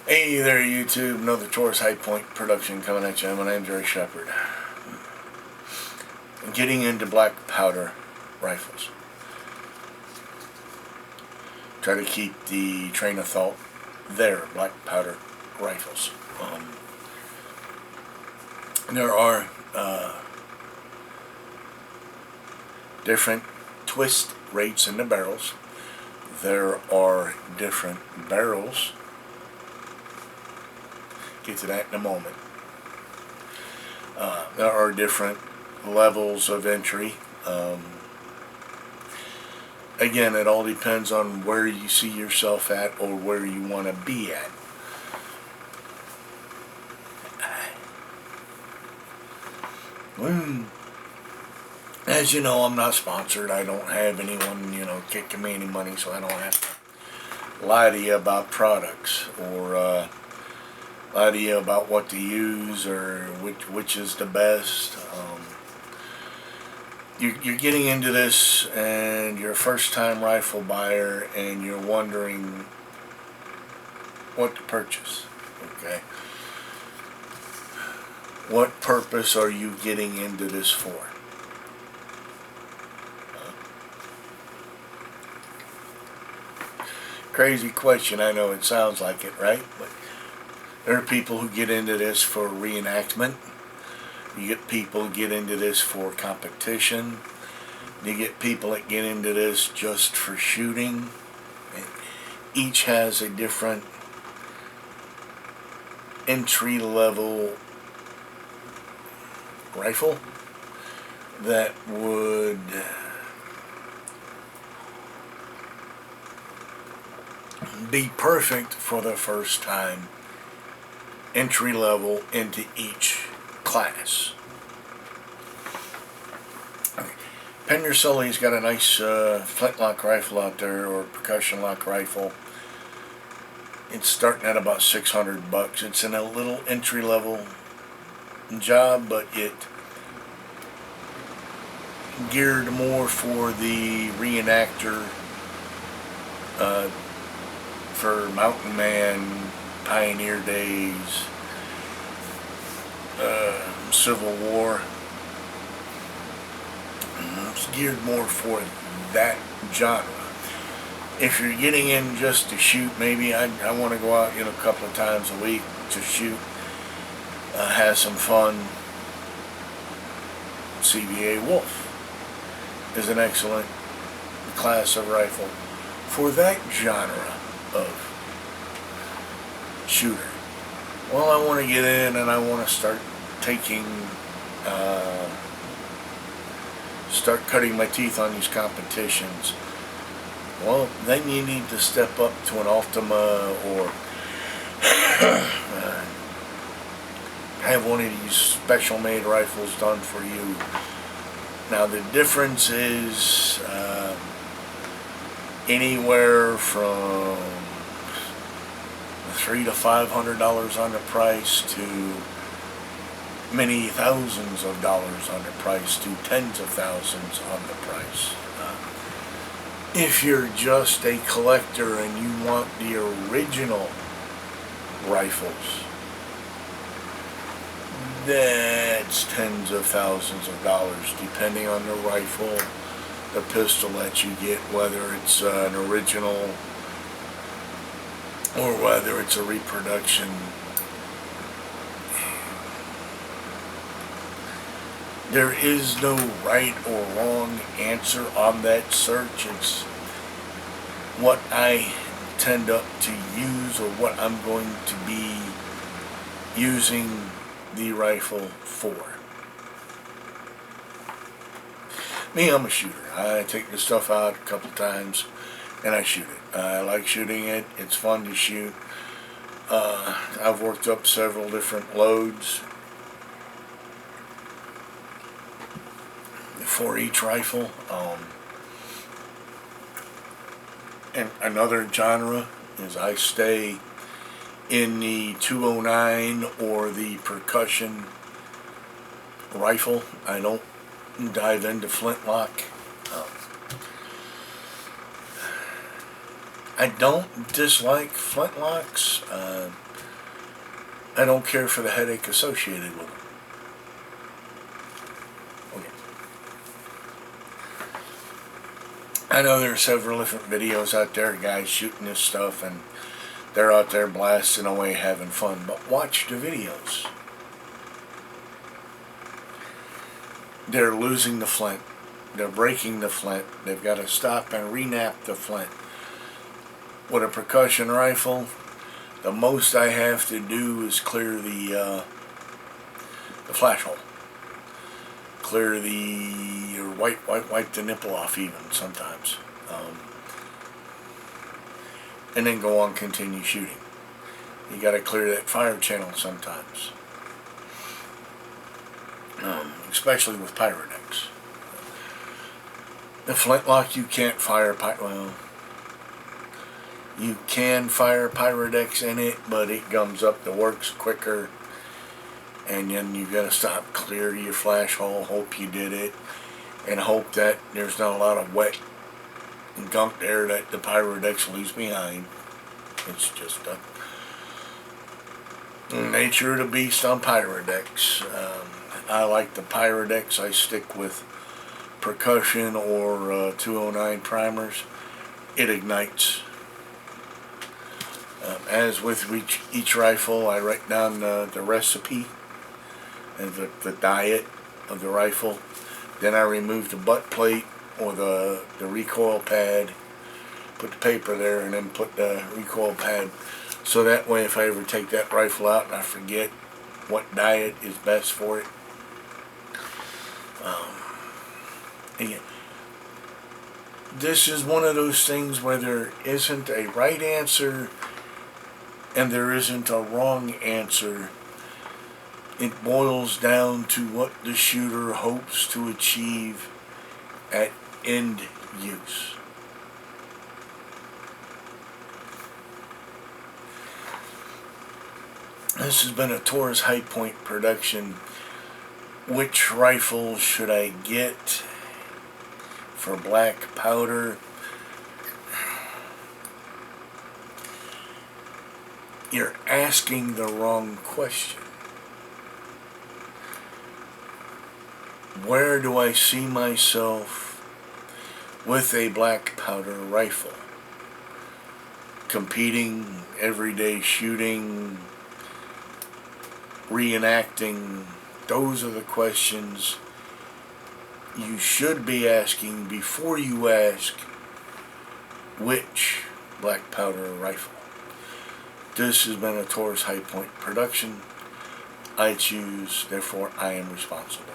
Hey there, YouTube. Another Taurus High Point production coming at you. My name's Ray Shepard. Getting into black powder rifles. Try to keep the train of thought there. Black powder rifles. There are different twist rates in the barrels. There are different barrels. Get to that in a moment. There are different levels of entry. Again, it all depends on where you see yourself at or where you want to be at. As you know, I'm not sponsored. I don't have anyone, kicking me any money, so I don't have to lie to you about products or lie to you about what to use or which is the best. You're getting into this and you're a first-time rifle buyer and you're wondering what to purchase. Okay. What purpose are you getting into this for? Crazy question. I know it sounds like it, right? But there are people who get into this for reenactment. You get people who get into this for competition. You get people that get into this just for shooting. Each has a different entry-level rifle that would be perfect for the first time entry level into each class. Penner Sully's got a nice flintlock rifle out there, or percussion lock rifle. It's starting at about $600. It's in a little entry level job, but it geared more for the reenactor, for mountain man, pioneer days, Civil War. It's geared more for that genre. If you're getting in just to shoot, maybe I want to go out a couple of times a week to shoot, have some fun. CVA Wolf is an excellent class of rifle for that genre of shooter. Well, I want to get in and I want to start cutting my teeth on these competitions. Well, then you need to step up to an Ultima or have one of these special made rifles done for you. Now the difference is anywhere from $300 to $500 on the price to many thousands of dollars on the price to tens of thousands on the price. If you're just a collector and you want the original rifles, that's tens of thousands of dollars depending on the rifle, the pistol that you get, whether it's an original or whether it's a reproduction. There is no right or wrong answer on that search. It's what I tend up to use or what I'm going to be using the rifle for. Me, I'm a shooter. I take the stuff out a couple times and I shoot it. I like shooting it. It's fun to shoot. I've worked up several different loads for each rifle. And another genre is I stay in the 209 or the percussion rifle. I don't dive into flintlock. I don't dislike flintlocks. I don't care for the headache associated with them. Okay. I know there are several different videos out there, guys shooting this stuff, and they're out there blasting away having fun, but watch the videos. They're losing the flint. They're breaking the flint. They've got to stop and re-nap the flint. With a percussion rifle, the most I have to do is clear the flash hole. Clear the, or wipe the nipple off even sometimes. And then go on, continue shooting. You got to clear that fire channel sometimes. Especially with Pyrodex. The flintlock, you can't fire you can fire Pyrodex in it, but it gums up the works quicker. And then you gotta stop, clear your flash hole, hope you did it, and hope that there's not a lot of wet and gunk there that the Pyrodex leaves behind. It's just the nature of the beast on Pyrodex. I like the Pyrodex. I stick with percussion or 209 primers. It ignites. As with each rifle, I write down the recipe and the diet of the rifle. Then I remove the butt plate or the recoil pad, put the paper there, and then put the recoil pad. So that way, if I ever take that rifle out and I forget what diet is best for it, again, this is one of those things where there isn't a right answer and there isn't a wrong answer. It boils down to what the shooter hopes to achieve at end use. This has been a Taurus High Point production. Which rifle should I get for black powder? You're asking the wrong question. Where do I see myself with a black powder rifle? Competing, everyday shooting, reenacting. Those are the questions you should be asking before you ask which black powder rifle. This has been a Taurus High Point production. I choose, therefore I am responsible.